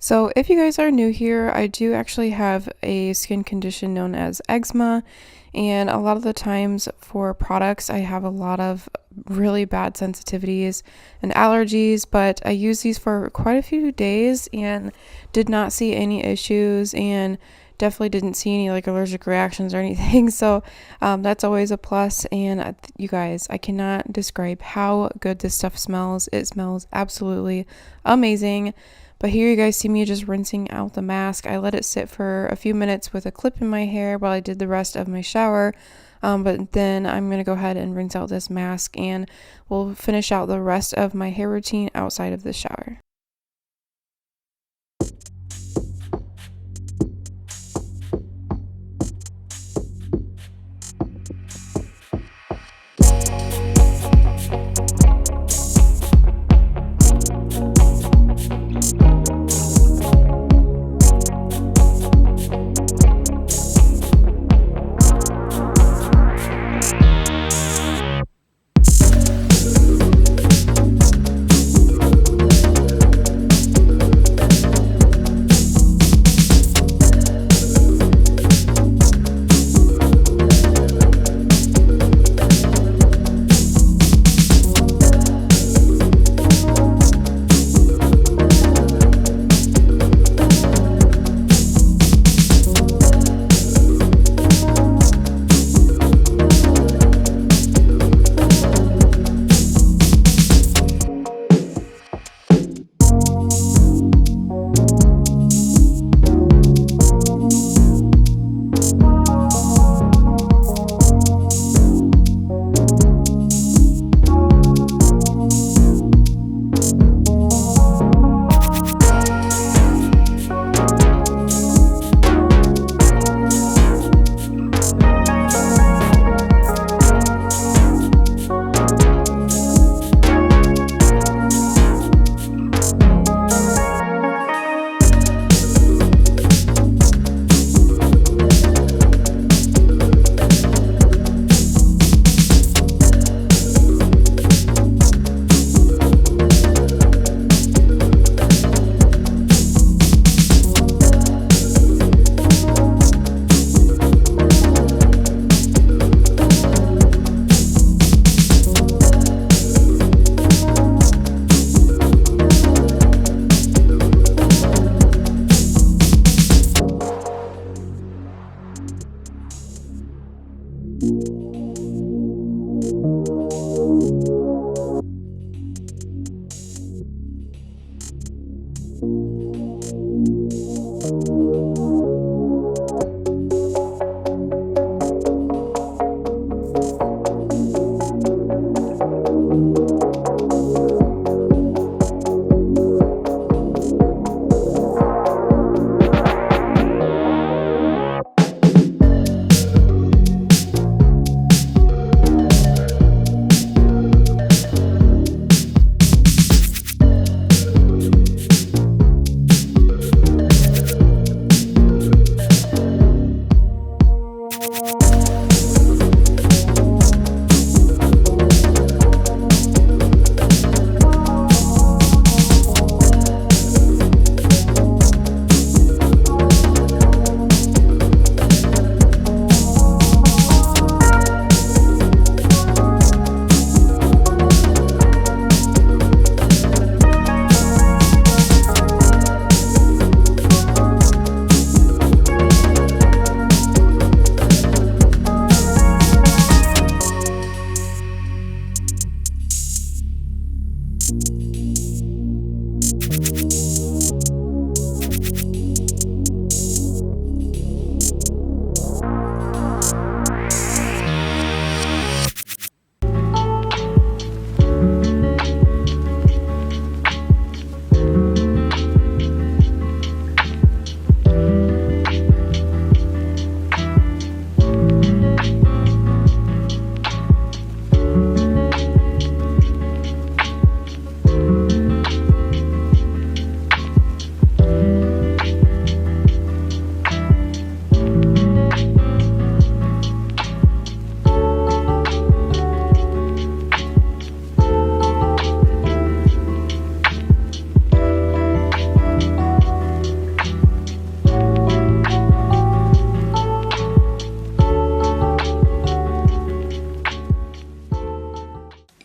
So if you guys are new here, I do actually have a skin condition known as eczema, and a lot of the times for products, I have a lot of really bad sensitivities and allergies, but I used these for quite a few days and did not see any issues and definitely didn't see any like allergic reactions or anything. So that's always a plus. And you guys, I cannot describe how good this stuff smells. It smells absolutely amazing. But here you guys see me just rinsing out the mask. I let it sit for a few minutes with a clip in my hair while I did the rest of my shower. But then I'm going to go ahead and rinse out this mask and we'll finish out the rest of my hair routine outside of the shower.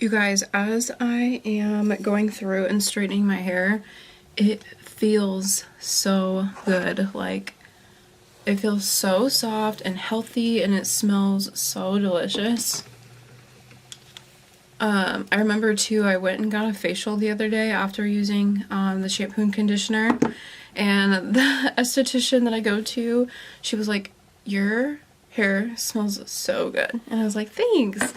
You guys, as I am going through and straightening my hair, it feels so good. Like, it feels so soft and healthy, and it smells so delicious. I remember too, I went and got a facial the other day after using the shampoo and conditioner, and the esthetician that I go to, she was like, your hair smells so good. And I was like, thanks.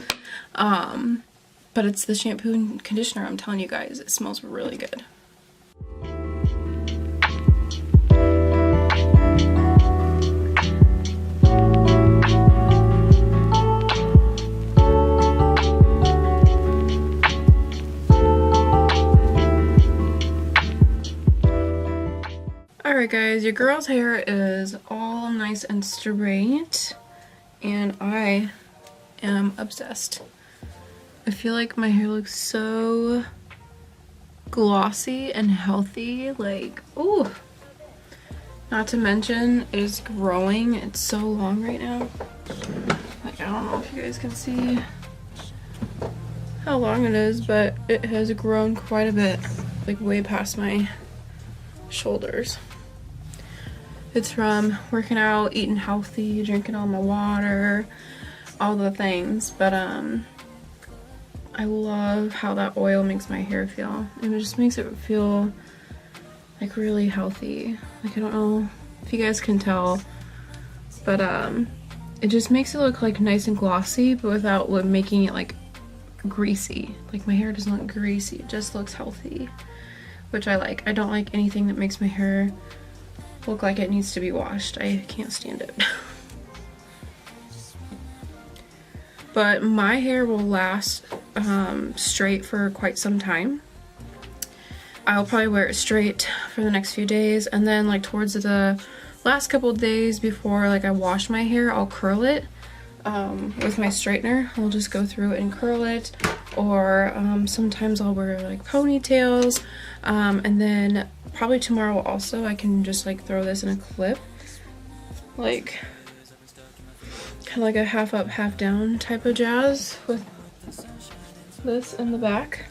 But it's the shampoo and conditioner, I'm telling you guys, it smells really good. Alright guys, your girl's hair is all nice and straight, and I am obsessed. I feel like my hair looks so glossy and healthy, like, ooh. Not to mention, it is growing. It's so long right now. Like, I don't know if you guys can see how long it is, but it has grown quite a bit, like way past my shoulders. It's from working out, eating healthy, drinking all my water, all the things, but I love how that oil makes my hair feel. It just makes it feel like really healthy. Like, I don't know if you guys can tell, but it just makes it look like nice and glossy, but without making it like greasy. Like, my hair doesn't look greasy, it just looks healthy, which I like. I don't like anything that makes my hair look like it needs to be washed. I can't stand it. But my hair will last straight for quite some time. I'll probably wear it straight for the next few days, and then like towards the last couple days before like I wash my hair, I'll curl it with my straightener. I'll just go through and curl it, or sometimes I'll wear like ponytails, and then probably tomorrow also I can just like throw this in a clip, like kind of like a half up half down type of jazz with this in the back,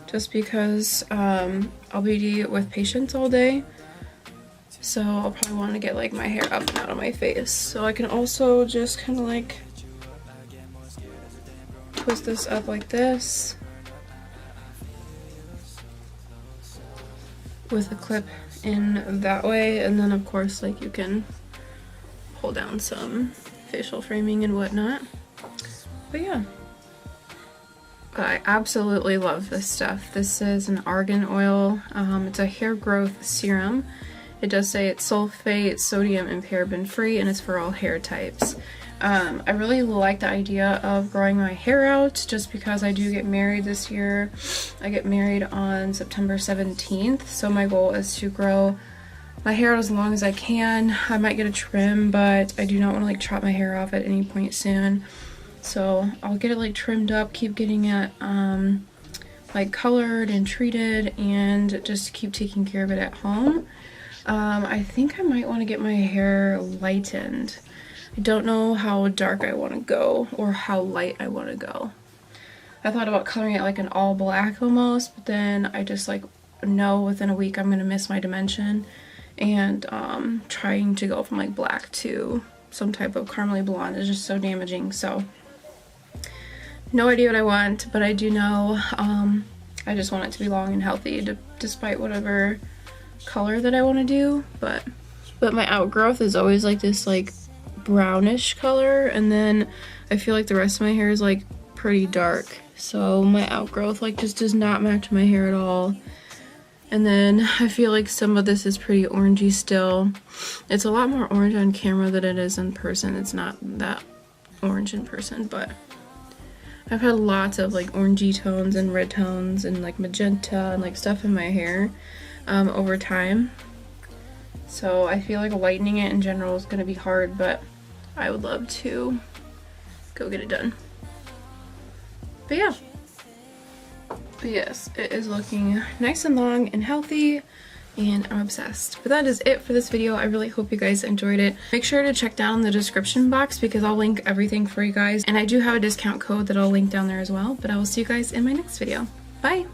just because I'll be with patients all day, so I'll probably want to get like my hair up and out of my face. So I can also just kind of like twist this up like this with a clip in that way, and then of course like you can pull down some facial framing and whatnot. But yeah, I absolutely love this stuff. This is an Argan Oil. It's a hair growth serum. It does say it's sulfate, sodium, and paraben free, and it's for all hair types. I really like the idea of growing my hair out, just because I do get married this year. I get married on September 17th, so my goal is to grow my hair out as long as I can. I might get a trim, but I do not want to like chop my hair off at any point soon. So I'll get it like trimmed up, keep getting it like colored and treated, and just keep taking care of it at home. I think I might want to get my hair lightened. I don't know how dark I want to go or how light I want to go. I thought about coloring it like an all black almost, but then I just like know within a week I'm going to miss my dimension, and trying to go from like black to some type of caramely blonde is just so damaging. So no idea what I want, but I do know I just want it to be long and healthy, despite whatever color that I want to do. But my outgrowth is always like this like brownish color, and then I feel like the rest of my hair is like pretty dark, so my outgrowth like just does not match my hair at all. And then I feel like some of this is pretty orangey still. It's a lot more orange on camera than it is in person. It's not that orange in person, but I've had lots of like orangey tones and red tones and like magenta and like stuff in my hair over time. So I feel like lightening it in general is going to be hard, but I would love to go get it done. But yeah. But yes, it is looking nice and long and healthy. and I'm obsessed. But that is it for this video. I really hope you guys enjoyed it. Make sure to check down the description box because I'll link everything for you guys, and I do have a discount code that I'll link down there as well. But I will see you guys in my next video. Bye!